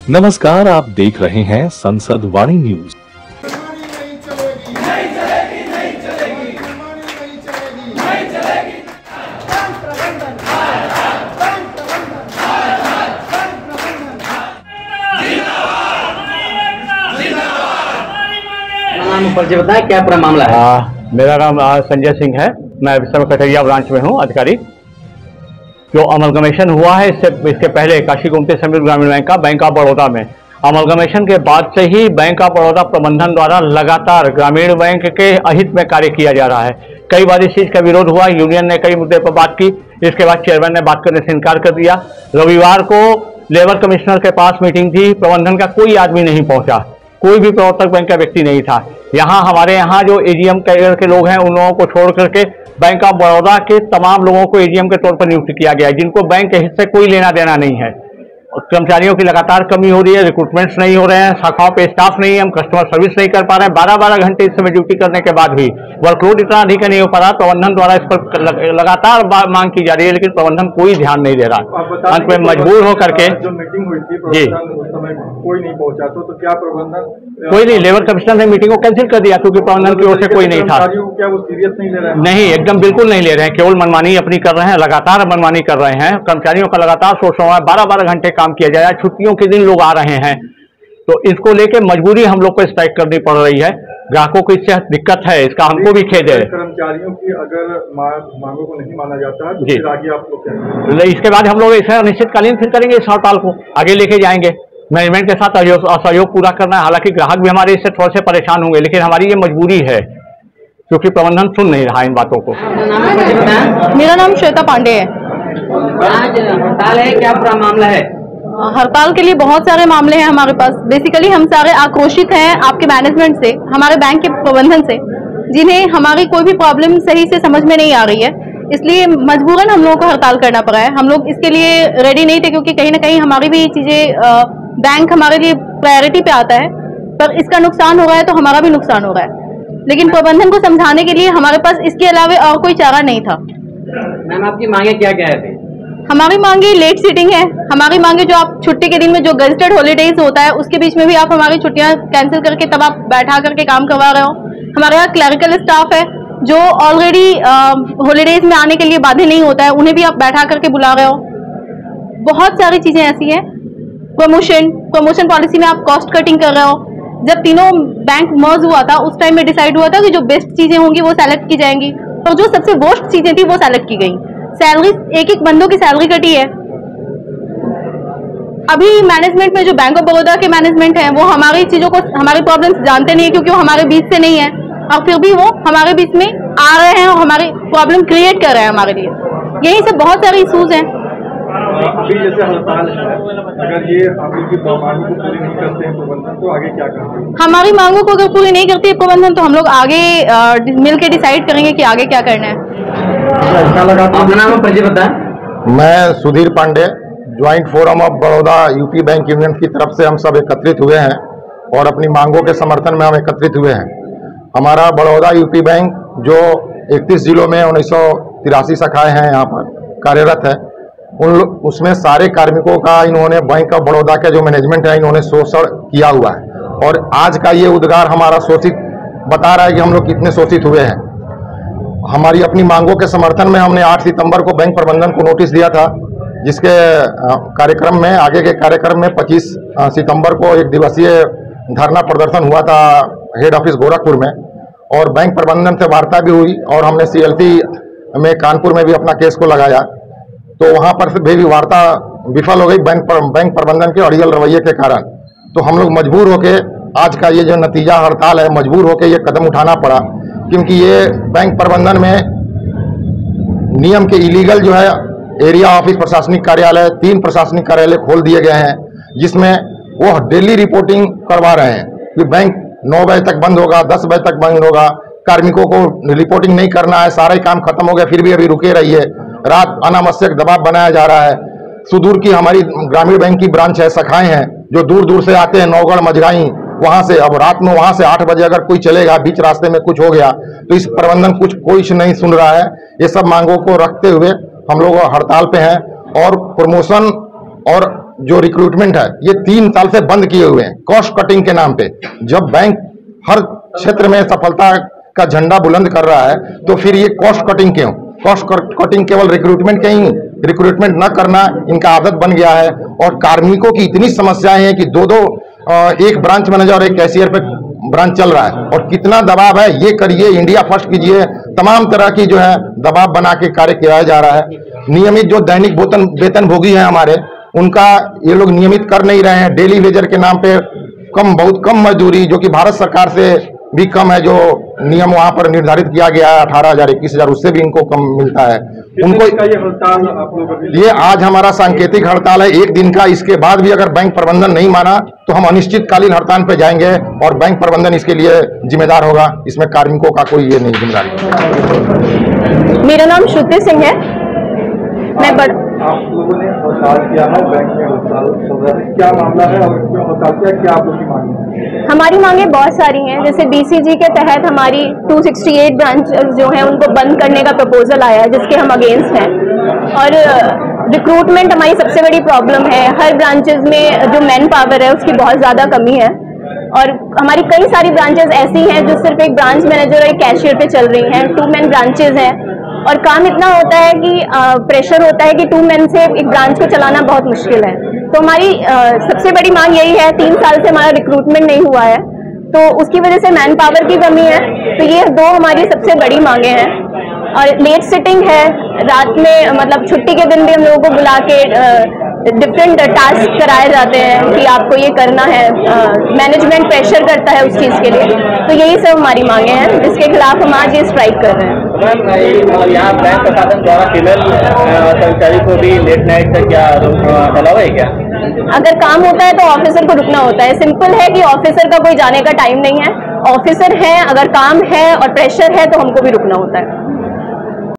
नमस्कार, आप देख रहे हैं संसद वाणी न्यूज। परिचय बताएं, क्या पूरा मामला है? मेरा नाम संजय सिंह है। मैं विश्व कटरिया ब्रांच में हूँ अधिकारी। जो अमलगमेशन हुआ है इसके पहले काशी गोमती समृद्धि ग्रामीण बैंक का बैंक ऑफ बड़ौदा में, अमलगमेशन के बाद से ही बैंक ऑफ बड़ौदा प्रबंधन द्वारा लगातार ग्रामीण बैंक के अहित में कार्य किया जा रहा है। कई बार इस चीज का विरोध हुआ, यूनियन ने कई मुद्दे पर बात की, इसके बाद चेयरमैन ने बात करने से इनकार कर दिया। रविवार को लेबर कमिश्नर के पास मीटिंग थी, प्रबंधन का कोई आदमी नहीं पहुंचा, कोई भी प्रवर्तक बैंक का व्यक्ति नहीं था। हमारे यहाँ जो एजीएम कैडर के लोग हैं उन लोगों को छोड़ करके बैंक ऑफ बड़ौदा के तमाम लोगों को एजीएम के तौर पर नियुक्त किया गया है, जिनको बैंक के हिस्से कोई लेना देना नहीं है। कर्मचारियों की लगातार कमी हो रही है, रिक्रूटमेंट्स नहीं हो रहे हैं, शाखाओं पे स्टाफ नहीं है, हम कस्टमर सर्विस नहीं कर पा रहे हैं। 12-12 घंटे इस समय ड्यूटी करने के बाद भी वर्कलोड इतना अधिक नहीं हो पा रहा। प्रबंधन द्वारा इस पर लगातार मांग की जा रही है, लेकिन प्रबंधन कोई ध्यान नहीं दे रहा। अंत में मजबूर होकर के जो मीटिंग हुई थी जी उस समय कोई नहीं पहुंचा, तो क्या प्रबंधन कोई नहीं, लेबर कमिश्नर ने मीटिंग को कैंसिल कर दिया क्योंकि प्रबंधन की ओर से कोई नहीं था। क्या वो सीरियस नहीं ले रहे हैं? नहीं, एकदम बिल्कुल नहीं ले रहे हैं, केवल मनमानी अपनी कर रहे हैं, लगातार मनमानी कर रहे हैं। कर्मचारियों का लगातार शोषण है, 12-12 घंटे काम किया जा रहा है, छुट्टियों के दिन लोग आ रहे हैं, तो इसको लेके मजबूरी हम लोग को स्ट्राइक करनी पड़ रही है। ग्राहकों को इससे दिक्कत है, इसका हमको भी खेद है। कर्मचारियों की अगर मांगों को नहीं माना जाता तो फिर आगे आप लोग क्या? इसके बाद हम लोग इसे अनिश्चितकालीन फिर करेंगे, इस हड़ताल को आगे लेके जाएंगे। मैनेजमेंट के साथ सहयोग पूरा करना है। हालांकि ग्राहक भी हमारे इससे थोड़े से परेशान होंगे, लेकिन हमारी ये मजबूरी है क्योंकि प्रबंधन सुन नहीं रहा इन बातों को। मेरा नाम श्वेता पांडे है। आज हड़ताल है, क्या पूरा मामला है? हड़ताल के लिए बहुत सारे मामले हैं हमारे पास। बेसिकली हम सारे आक्रोशित हैं आपके मैनेजमेंट से, हमारे बैंक के प्रबंधन से, जिन्हें हमारी कोई भी प्रॉब्लम सही से समझ में नहीं आ रही है। इसलिए मजबूरन हम लोगों को हड़ताल करना पड़ा है। हम लोग इसके लिए रेडी नहीं थे क्योंकि कहीं ना कहीं हमारी भी चीजें, बैंक हमारे लिए प्रायोरिटी पे आता है, पर इसका नुकसान हो रहा है तो हमारा भी नुकसान हो रहा है। लेकिन प्रबंधन को समझाने के लिए हमारे पास इसके अलावा और कोई चारा नहीं था। मैम, आपकी मांगे क्या क्या है? हमारी मांगे लेट सीटिंग है, हमारी मांगे जो आप छुट्टी के दिन में जो गजटेड हॉलीडेज होता है उसके बीच में भी आप हमारी छुट्टियां कैंसिल करके तब आप बैठा करके काम करवा रहे हो। हमारे यहाँ क्लरिकल स्टाफ है जो ऑलरेडी हॉलीडेज में आने के लिए बाध्य नहीं होता है, उन्हें भी आप बैठा करके बुला रहे हो। बहुत सारी चीजें ऐसी हैं। प्रमोशन पॉलिसी में आप कॉस्ट कटिंग कर रहे हो। जब तीनों बैंक मर्ज हुआ था उस टाइम में डिसाइड हुआ था कि जो बेस्ट चीजें होंगी वो सेलेक्ट की जाएंगी, और जो सबसे वर्स्ट चीजें थी वो सेलेक्ट की गई। सैलरी, एक बंदों की सैलरी कटी है। अभी मैनेजमेंट में जो बैंक ऑफ बड़ौदा के मैनेजमेंट है वो हमारी चीजों को, हमारी प्रॉब्लम्स जानते नहीं है क्योंकि वो हमारे बीच से नहीं है, और फिर भी वो हमारे बीच में आ रहे हैं और हमारी प्रॉब्लम क्रिएट कर रहे हैं हमारे लिए। यही सब बहुत सारे इशूज हैं। अभी जैसे हड़ताल है, अगर ये आप इनकी मांगों को पूरी नहीं करते हैं प्रबंधन, तो आगे क्या करेंगे? हमारी मांगों को अगर पूरी नहीं करती है प्रबंधन तो हम लोग आगे मिल के डिसाइड करेंगे कि आगे क्या करना है। अपना नाम परिचय बताएं। मैं Sudhir Pande, joint forum of Baroda UP bank union की तरफ से हम सब एकत्रित हुए हैं और अपनी मांगों के समर्थन में हम एकत्रित हुए हैं। हमारा बड़ौदा यूपी बैंक जो 31 जिलों में 1983 शाखाएं हैं यहाँ पर कार्यरत है, उसमें सारे कार्मिकों का इन्होंने बैंक ऑफ बड़ौदा का जो मैनेजमेंट है इन्होंने शोषण किया हुआ है। और आज का ये उद्गार हमारा शोषित बता रहा है कि हम लोग कितने शोषित हुए हैं। हमारी अपनी मांगों के समर्थन में हमने 8 सितंबर को बैंक प्रबंधन को नोटिस दिया था, जिसके कार्यक्रम में, आगे के कार्यक्रम में 25 सितंबर को एक दिवसीय धरना प्रदर्शन हुआ था हेड ऑफिस गोरखपुर में, और बैंक प्रबंधन से वार्ता भी हुई और हमने CLT में कानपुर में भी अपना केस को लगाया। तो वहाँ पर से भी वार्ता विफल हो गई बैंक प्रबंधन के अड़ियल रवैये के कारण। तो हम लोग मजबूर होके आज का ये जो नतीजा हड़ताल है, मजबूर होके ये कदम उठाना पड़ा, क्योंकि ये बैंक प्रबंधन में नियम के इलीगल जो है एरिया ऑफिस प्रशासनिक कार्यालय, 3 प्रशासनिक कार्यालय खोल दिए गए हैं, जिसमें वो डेली रिपोर्टिंग करवा रहे हैं कि बैंक 9 बजे तक बंद होगा, 10 बजे तक बंद होगा, कार्मिकों को रिपोर्टिंग नहीं करना है, सारे काम खत्म हो गया फिर भी अभी रुके रहिए। रात अनावश्यक दबाव बनाया जा रहा है। सुदूर की हमारी ग्रामीण बैंक की ब्रांच है, शाखाएं हैं जो दूर दूर से आते हैं, नौगढ़, मजगाई, वहां से। अब रात में वहां से 8 बजे अगर कोई चलेगा, बीच रास्ते में कुछ हो गया तो इस प्रबंधन कोई नहीं सुन रहा है। ये सब मांगों को रखते हुए हम लोग हड़ताल पे हैं और प्रमोशन और जो रिक्रूटमेंट है ये 3 साल से बंद किए हुए हैं कॉस्ट कटिंग के नाम पे। जब बैंक हर क्षेत्र में सफलता का झंडा बुलंद कर रहा है तो फिर ये कॉस्ट कटिंग क्यों? कॉस्ट कटिंग केवल रिक्रूटमेंट के ही, रिक्रूटमेंट न करना इनका आदत बन गया है। और कार्मिकों की इतनी समस्याएं हैं कि दो एक ब्रांच मैनेजर और एक कैशियर पे ब्रांच चल रहा है। और कितना दबाव है, ये करिए, इंडिया फर्स्ट कीजिए, तमाम तरह की जो है दबाव बना के कार्य किया जा रहा है। नियमित जो दैनिक वेतन भोगी है हमारे, उनका ये लोग नियमित कर नहीं रहे हैं। डेली वेजर के नाम पे बहुत कम मजदूरी, जो कि भारत सरकार से भी कम है, जो नियम वहां पर निर्धारित किया गया है 18,000 21,000, उससे भी इनको कम मिलता है। उनको ये हड़ताल आप लोग, ये आज हमारा सांकेतिक हड़ताल है 1 दिन का। इसके बाद भी अगर बैंक प्रबंधन नहीं माना तो हम अनिश्चितकालीन हड़ताल पे जाएंगे और बैंक प्रबंधन इसके लिए जिम्मेदार होगा। इसमें कार्मिकों का कोई ये नहीं जिम्मेदारी। मेरा नाम श्रुति सिंह है। आप लोगों ने हड़ताल किया है, बैंक में हड़ताल चल रहा है, क्या मामला है और क्यों हड़ताल किया, क्या आप लोग की मांग है? हमारी मांगें बहुत सारी हैं। जैसे BCG के तहत हमारी 268 ब्रांच जो हैं उनको बंद करने का प्रपोजल आया है, जिसके हम अगेंस्ट हैं। और रिक्रूटमेंट हमारी सबसे बड़ी प्रॉब्लम है। हर ब्रांचेस में जो मैन पावर है उसकी बहुत ज़्यादा कमी है। और हमारी कई सारी ब्रांचेस ऐसी हैं जो सिर्फ एक ब्रांच मैनेजर और एक कैशियर पे चल रही हैं। 2 मैन ब्रांचेज हैं और काम इतना होता है कि प्रेशर होता है कि 2 मैन से एक ब्रांच को चलाना बहुत मुश्किल है। तो हमारी सबसे बड़ी मांग यही है। 3 साल से हमारा रिक्रूटमेंट नहीं हुआ है, तो उसकी वजह से मैन पावर की कमी है। तो ये 2 हमारी सबसे बड़ी मांगे हैं। और लेट सिटिंग है, रात में मतलब छुट्टी के दिन भी हम लोगों को बुला के डिफरेंट टास्क कराए जाते हैं कि आपको ये करना है। मैनेजमेंट प्रेशर करता है उस चीज़ के लिए। तो यही सब हमारी मांगे हैं जिसके खिलाफ हम आज ये स्ट्राइक कर रहे हैं। मैम, यहाँ बैंक प्रशासन द्वारा फीमेल कर्मचारी को भी लेट नाइट का क्या अलावा है क्या? अगर काम होता है तो ऑफिसर को रुकना होता है। सिंपल है कि ऑफिसर का कोई जाने का टाइम नहीं है। ऑफिसर है, अगर काम है और प्रेशर है तो हमको भी रुकना होता है।